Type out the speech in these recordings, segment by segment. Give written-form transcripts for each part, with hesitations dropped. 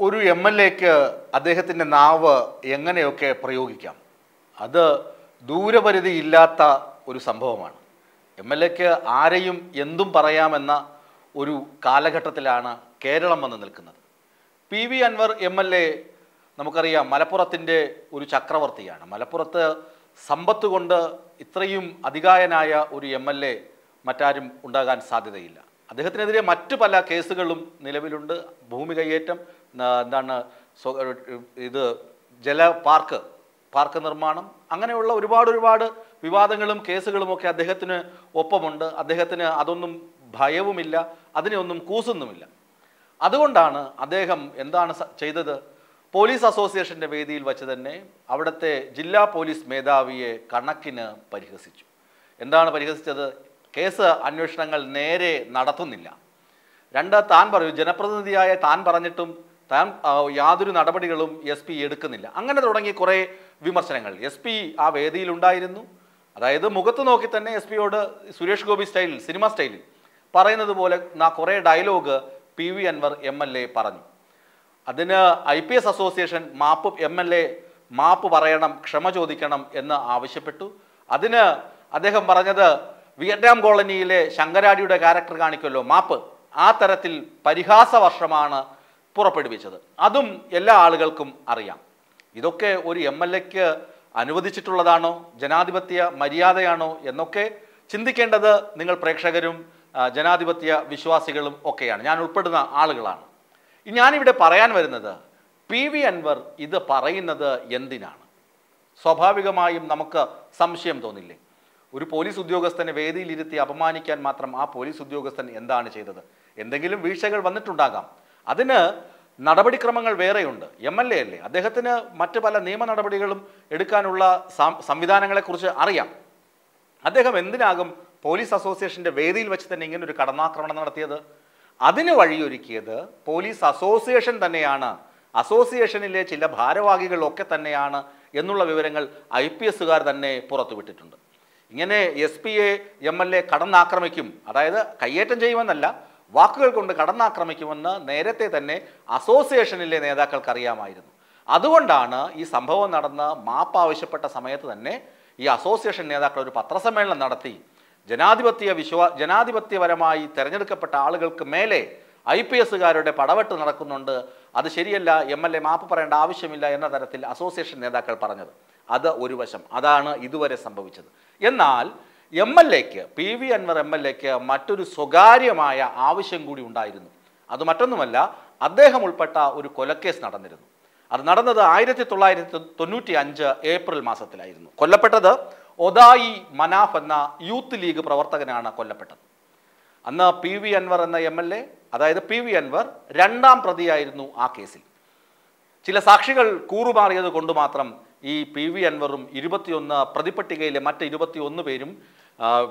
ഒരു M L എക്ക് അദ്ദേഹത്തിൻ്റെ നാവ് എങ്ങനെയൊക്കെ പ്രയോഗിക്കാം, അത് ദൂരപരിധി ഇല്ലാത്ത ഒരു സംഭവമാണ്. എം എൽ എക്ക് ആരെയും എന്തും പറയാമെന്ന ഒരു കാലഘട്ടത്തിലാണ് കേരളം വന്ന് നിൽക്കുന്നത്. P V Anvar M L A നമുക്കറിയാം മലപ്പുറത്തിൻ്റെ ഒരു ചക്രവർത്തിയാണ്. മലപ്പുറത്ത് സമ്പത്ത് കൊണ്ട് ഇത്രയും അധികായനായ ഒരു എം എൽ എ മറ്റാരും ഉണ്ടാകാൻ സാധ്യതയില്ല. അദ്ദേഹത്തിനെതിരെ മറ്റു പല കേസുകളും നിലവിലുണ്ട്. ഭൂമി കയ്യേറ്റം, ഇത് പാർക്ക് നിർമ്മാണം, അങ്ങനെയുള്ള ഒരുപാട് വിവാദങ്ങളും കേസുകളുമൊക്കെ അദ്ദേഹത്തിന് ഒപ്പമുണ്ട്. അദ്ദേഹത്തിന് അതൊന്നും ഭയവുമില്ല, അതിനെയൊന്നും കൂസുന്നുമില്ല. അതുകൊണ്ടാണ് അദ്ദേഹം എന്താണ് ചെയ്തത്? പോലീസ് അസോസിയേഷൻ്റെ വേദിയിൽ വച്ച് തന്നെ അവിടുത്തെ ജില്ലാ പോലീസ് മേധാവിയെ കണക്കിന് പരിഹസിച്ചു. എന്താണ് പരിഹസിച്ചത്? കേസ് അന്വേഷണങ്ങൾ നേരെ നടത്തുന്നില്ല. താൻ പറയൂ, ജനപ്രതിനിധിയായ താൻ പറഞ്ഞിട്ടും താൻ യാതൊരു നടപടികളും എസ് പി എടുക്കുന്നില്ല. അങ്ങനെ തുടങ്ങി കുറേ വിമർശനങ്ങൾ. എസ് പി ആ വേദിയിലുണ്ടായിരുന്നു. അതായത് മുഖത്ത് നോക്കി തന്നെ എസ് പിയോട് സുരേഷ് ഗോപി സ്റ്റൈലിൽ, സിനിമ സ്റ്റൈലിൽ പറയുന്നത് പോലെ കുറേ dialogue P V Anvar M L A പറഞ്ഞു. അതിന് IPS association M L A മാപ്പ് പറയണം, ക്ഷമ ചോദിക്കണം എന്ന് ആവശ്യപ്പെട്ടു. അതിന് അദ്ദേഹം പറഞ്ഞത് വിയറ്റ്നാം കോളനിയിലെ ശങ്കരാടിയുടെ ക്യാരക്ടർ കാണിക്കുമല്ലോ, മാപ്പ്, ആ തരത്തിൽ പരിഹാസ വർഷമാണ് പുറപ്പെടുവിച്ചത്. അതും എല്ലാ ആളുകൾക്കും അറിയാം. ഇതൊക്കെ ഒരു എം എൽ എക്ക് അനുവദിച്ചിട്ടുള്ളതാണോ, ജനാധിപത്യ മര്യാദയാണോ എന്നൊക്കെ ചിന്തിക്കേണ്ടത് നിങ്ങൾ പ്രേക്ഷകരും ജനാധിപത്യ വിശ്വാസികളും ഒക്കെയാണ്. ഞാൻ ഉൾപ്പെടുന്ന ആളുകളാണ്. ഞാനിവിടെ പറയാൻ വരുന്നത്, പി വി അൻവർ ഇത് പറയുന്നത് എന്തിനാണ്? സ്വാഭാവികമായും നമുക്ക് സംശയം തോന്നില്ലേ? ഒരു പോലീസ് ഉദ്യോഗസ്ഥനെ വേദിയിലിരുത്തി അപമാനിക്കാൻ മാത്രം ആ പോലീസ് ഉദ്യോഗസ്ഥൻ എന്താണ് ചെയ്തത്? എന്തെങ്കിലും വീഴ്ചകൾ വന്നിട്ടുണ്ടാകാം. അതിന് നടപടിക്രമങ്ങൾ വേറെയുണ്ട്. എം എൽ എ അല്ലേ, അദ്ദേഹത്തിന് മറ്റ് പല നിയമ നടപടികളും എടുക്കാനുള്ള സംവിധാനങ്ങളെക്കുറിച്ച് അറിയാം. അദ്ദേഹം എന്തിനാകും പോലീസ് അസോസിയേഷൻ്റെ വേദിയിൽ വെച്ച് തന്നെ ഇങ്ങനൊരു കടന്നാക്രമണം നടത്തിയത്? അതിന് വഴിയൊരുക്കിയത് പോലീസ് അസോസിയേഷൻ തന്നെയാണ്, അസോസിയേഷനിലെ ചില ഭാരവാഹികളൊക്കെ തന്നെയാണ് എന്നുള്ള വിവരങ്ങൾ IPSകാർ തന്നെ പുറത്തുവിട്ടിട്ടുണ്ട്. ഇങ്ങനെ എസ് പിയെ എം എൽ എ കടന്നാക്രമിക്കും, അതായത് കയ്യേറ്റം ചെയ്യുമെന്നല്ല, വാക്കുകൾ കൊണ്ട് കടന്നാക്രമിക്കുമെന്ന് നേരത്തെ തന്നെ അസോസിയേഷനിലെ നേതാക്കൾക്ക് അറിയാമായിരുന്നു. അതുകൊണ്ടാണ് ഈ സംഭവം നടന്ന് മാപ്പ് ആവശ്യപ്പെട്ട സമയത്ത് തന്നെ ഈ അസോസിയേഷൻ നേതാക്കൾ ഒരു പത്രസമ്മേളനം നടത്തി ജനാധിപത്യപരമായി തിരഞ്ഞെടുക്കപ്പെട്ട ആളുകൾക്ക് മേലെ IPSകാരുടെ പടവെട്ട് നടക്കുന്നുണ്ട്, അത് ശരിയല്ല, എം എൽ എ മാപ്പ് പറയേണ്ട ആവശ്യമില്ല എന്ന തരത്തിൽ അസോസിയേഷൻ നേതാക്കൾ പറഞ്ഞത്. അത് ഒരു വശം, അതാണ് ഇതുവരെ സംഭവിച്ചത്. എന്നാൽ എം എൽ എക്ക്, P V Anvar M L എക്ക് മറ്റൊരു സ്വകാര്യമായ ആവശ്യം കൂടി ഉണ്ടായിരുന്നു. അത് മറ്റൊന്നുമല്ല, അദ്ദേഹം ഉൾപ്പെട്ട ഒരു കൊലക്കേസ് നടന്നിരുന്നു. അത് നടന്നത് 1995 ഏപ്രിൽ മാസത്തിലായിരുന്നു. കൊല്ലപ്പെട്ടത് ഒദായി മനാഫ് എന്ന യൂത്ത് ലീഗ് പ്രവർത്തകനാണ് കൊല്ലപ്പെട്ടത്. അന്ന് പി വി അൻവർ എന്ന എം എൽ എ, അതായത് പി വി അൻവർ രണ്ടാം പ്രതിയായിരുന്നു ആ കേസിൽ. ചില സാക്ഷികൾ കൂറുമാറിയത് കൊണ്ട് മാത്രം ഈ പി വി അൻവറും 21 പ്രതിപട്ടികയിലെ മറ്റ് 21 പേരും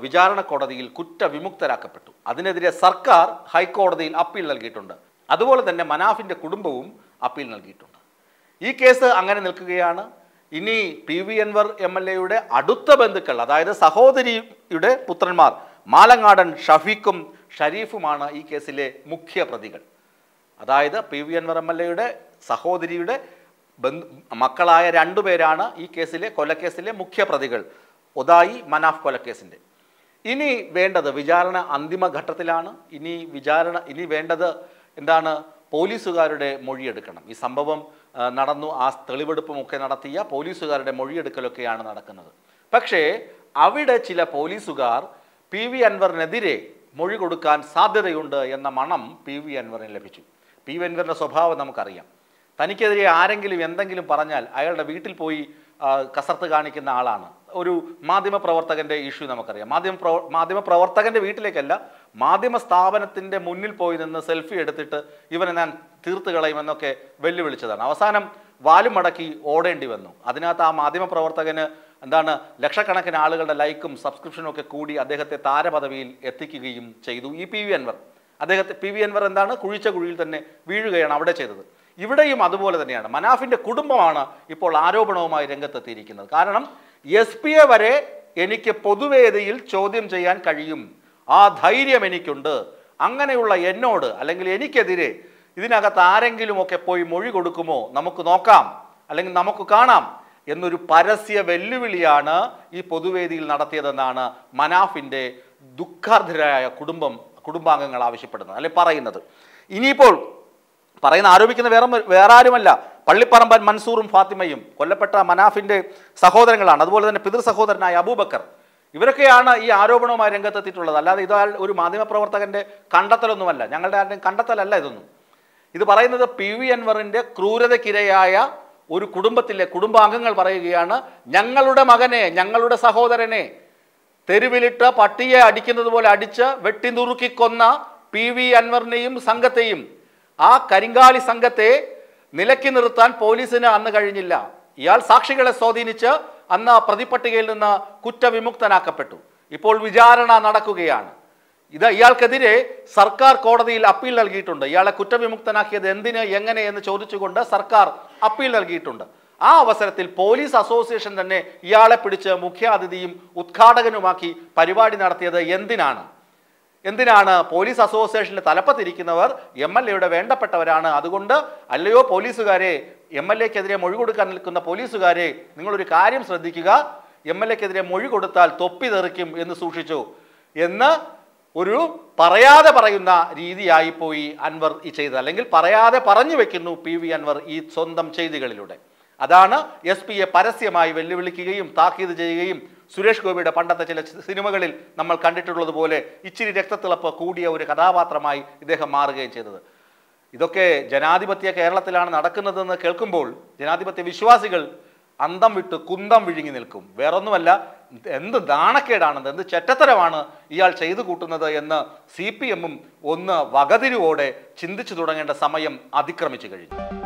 വിചാരണ കോടതിയിൽ കുറ്റവിമുക്തരാക്കപ്പെട്ടു. അതിനെതിരെ സർക്കാർ ഹൈക്കോടതിയിൽ അപ്പീൽ നൽകിയിട്ടുണ്ട്. അതുപോലെ തന്നെ മനാഫിൻ്റെ കുടുംബവും അപ്പീൽ നൽകിയിട്ടുണ്ട്. ഈ കേസ് അങ്ങനെ നിൽക്കുകയാണ്. ഇനി P V Anvar M L എയുടെ അടുത്ത ബന്ധുക്കൾ, അതായത് സഹോദരിയുടെ പുത്രന്മാർ മാലങ്ങാടൻ ഷഫീഖും ഷരീഫുമാണ് ഈ കേസിലെ മുഖ്യ പ്രതികൾ. അതായത് P V Anvar M L എയുടെ സഹോദരിയുടെ മക്കളായ 2 പേരാണ് ഈ കൊലക്കേസിലെ മുഖ്യ പ്രതികൾ, ഒദായി മനാഫ് കൊലക്കേസിൻ്റെ. ഇനി വേണ്ടത് വിചാരണ അന്തിമഘട്ടത്തിലാണ്. ഇനി വേണ്ടത് എന്താണ്? പോലീസുകാരുടെ മൊഴിയെടുക്കണം. ഈ സംഭവം നടന്നു, ആ തെളിവെടുപ്പുമൊക്കെ നടത്തിയ പോലീസുകാരുടെ മൊഴിയെടുക്കലൊക്കെയാണ് നടക്കുന്നത്. പക്ഷേ അവിടെ ചില പോലീസുകാർ പി വി അൻവറിനെതിരെ മൊഴി കൊടുക്കാൻ സാധ്യതയുണ്ട് എന്ന മണം പി വി അൻവറിന് ലഭിച്ചു. പി വി അൻവറിൻ്റെ സ്വഭാവം നമുക്കറിയാം. തനിക്കെതിരെ ആരെങ്കിലും എന്തെങ്കിലും പറഞ്ഞാൽ അയാളുടെ വീട്ടിൽ പോയി കസർത്ത് കാണിക്കുന്ന ആളാണ്. ഒരു മാധ്യമപ്രവർത്തകൻ്റെ ഇഷ്യൂ നമുക്കറിയാം. മാധ്യമപ്രവർത്തകൻ്റെ വീട്ടിലേക്കല്ല, മാധ്യമ സ്ഥാപനത്തിൻ്റെ മുന്നിൽ പോയി നിന്ന് സെൽഫി എടുത്തിട്ട് ഇവനെ ഞാൻ തീർത്ത് കളയുമെന്നൊക്കെ വെല്ലുവിളിച്ചതാണ്. അവസാനം വാലും മടക്കി ഓടേണ്ടി വന്നു. അതിനകത്ത് ആ മാധ്യമപ്രവർത്തകന് ലക്ഷക്കണക്കിന് ആളുകളുടെ ലൈക്കും സബ്സ്ക്രിപ്ഷനും ഒക്കെ കൂടി അദ്ദേഹത്തെ താരപദവിയിൽ എത്തിക്കുകയും ചെയ്തു ഈ P V Anvar. P V Anvar കുഴിച്ച കുഴിയിൽ തന്നെ വീഴുകയാണ് അവിടെ ചെയ്തത്. ഇവിടെയും അതുപോലെ തന്നെയാണ്. മനാഫിൻ്റെ കുടുംബമാണ് ഇപ്പോൾ ആരോപണവുമായി രംഗത്തെത്തിയിരിക്കുന്നത്. കാരണം എസ് പിയെ വരെ എനിക്ക് പൊതുവേദിയിൽ ചോദ്യം ചെയ്യാൻ കഴിയും, ആ ധൈര്യം എനിക്കുണ്ട്, അങ്ങനെയുള്ള എന്നോട് അല്ലെങ്കിൽ എനിക്കെതിരെ ഇതിനകത്ത് ആരെങ്കിലുമൊക്കെ പോയി മൊഴി കൊടുക്കുമോ, നമുക്ക് നോക്കാം അല്ലെങ്കിൽ നമുക്ക് കാണാം എന്നൊരു പരസ്യ വെല്ലുവിളിയാണ് ഈ പൊതുവേദിയിൽ നടത്തിയതെന്നാണ് മനാഫിൻ്റെ ദുഃഖാർദ്ധരായ കുടുംബാംഗങ്ങൾ ആവശ്യപ്പെടുന്നത് അല്ലെ പറയുന്നത്. ഇനിയിപ്പോൾ ആരോപിക്കുന്ന വേറെ ആരുമല്ല, പള്ളിപ്പറമ്പൻ മൻസൂറും ഫാത്തിമയും കൊല്ലപ്പെട്ട മനാഫിൻ്റെ സഹോദരങ്ങളാണ്. അതുപോലെ തന്നെ പിതൃ സഹോദരനായ അബൂബക്കർ. ഇവരൊക്കെയാണ് ഈ ആരോപണവുമായി രംഗത്തെത്തിയിട്ടുള്ളത്. അല്ലാതെ ഇത് ഒരു മാധ്യമപ്രവർത്തകന്റെ കണ്ടെത്തലൊന്നുമല്ല, ഞങ്ങളുടെ ആരുടെയും കണ്ടെത്തലല്ല ഇതൊന്നും. ഇത് പറയുന്നത് PV അൻവറിന്റെ ക്രൂരതയ്ക്കിരയായ ഒരു കുടുംബാംഗങ്ങൾ പറയുകയാണ്, ഞങ്ങളുടെ മകനെ, ഞങ്ങളുടെ സഹോദരനെ തെരുവിലിട്ട് പട്ടിയെ അടിക്കുന്നത് പോലെ അടിച്ച് വെട്ടിനുറുക്കിക്കൊന്ന PV അൻവറിനെയും സംഘത്തെയും, ആ കരിങ്കാലി സംഘത്തെ നിലയ്ക്ക് നിർത്താൻ പോലീസിന് അന്ന് കഴിഞ്ഞില്ല. ഇയാൾ സാക്ഷികളെ സ്വാധീനിച്ച് അന്ന് പ്രതിപട്ടികയിൽ നിന്ന് കുറ്റവിമുക്തനാക്കപ്പെട്ടു. ഇപ്പോൾ വിചാരണ നടക്കുകയാണ്. ഇയാൾക്കെതിരെ സർക്കാർ കോടതിയിൽ അപ്പീൽ നൽകിയിട്ടുണ്ട്. ഇയാളെ കുറ്റവിമുക്തനാക്കിയത് എന്തിന്, എങ്ങനെ എന്ന് ചോദിച്ചുകൊണ്ട് സർക്കാർ അപ്പീൽ നൽകിയിട്ടുണ്ട്. ആ അവസരത്തിൽ പോലീസ് അസോസിയേഷൻ തന്നെ ഇയാളെ പിടിച്ച് മുഖ്യാതിഥിയും ഉദ്ഘാടകനുമാക്കി പരിപാടി നടത്തിയത് എന്തിനാണ്? പോലീസ് അസോസിയേഷനിൽ തലപ്പത്തിരിക്കുന്നവർ MLA വേണ്ടപ്പെട്ടവരാണ്. അതുകൊണ്ട് അല്ലയോ പോലീസുകാരെ, MLAക്കെതിരെ മൊഴി കൊടുക്കാൻ നിൽക്കുന്ന പോലീസുകാരെ, നിങ്ങളൊരു കാര്യം ശ്രദ്ധിക്കുക, MLAക്കെതിരെ മൊഴി കൊടുത്താൽ തൊപ്പി തെറിക്കും എന്ന് സൂക്ഷിച്ചു എന്ന് ഒരു പറയാതെ പറയുന്ന രീതിയായിപ്പോയി അൻവർ ഈ ചെയ്തത്. അല്ലെങ്കിൽ പറയാതെ പറഞ്ഞു വെക്കുന്നു PV അൻവർ ഈ സ്വന്തം ചെയ്തികളിലൂടെ. അതാണ് SP-യെ പരസ്യമായി വെല്ലുവിളിക്കുകയും താക്കീത് ചെയ്യുകയും സുരേഷ് ഗോപിയുടെ പണ്ടത്തെ ചില സിനിമകളിൽ നമ്മൾ കണ്ടിട്ടുള്ളതുപോലെ ഇച്ചിരി രക്തത്തിളപ്പ് കൂടിയ ഒരു കഥാപാത്രമായി ഇദ്ദേഹം മാറുകയും ചെയ്തത്. ഇതൊക്കെ ജനാധിപത്യ കേരളത്തിലാണ് നടക്കുന്നതെന്ന് കേൾക്കുമ്പോൾ ജനാധിപത്യ വിശ്വാസികൾ അന്തം വിട്ട് കുന്തം വിഴുങ്ങി നിൽക്കും. വേറൊന്നുമല്ല, എന്ത് നാണക്കേടാണെന്ന്, എന്ത് ചെറ്റത്തരമാണ് ഇയാൾ ചെയ്തു കൂട്ടുന്നത് എന്ന് CPM ഒന്ന് വകതിരിവോടെ ചിന്തിച്ചു തുടങ്ങേണ്ട സമയം അതിക്രമിച്ചു കഴിഞ്ഞു.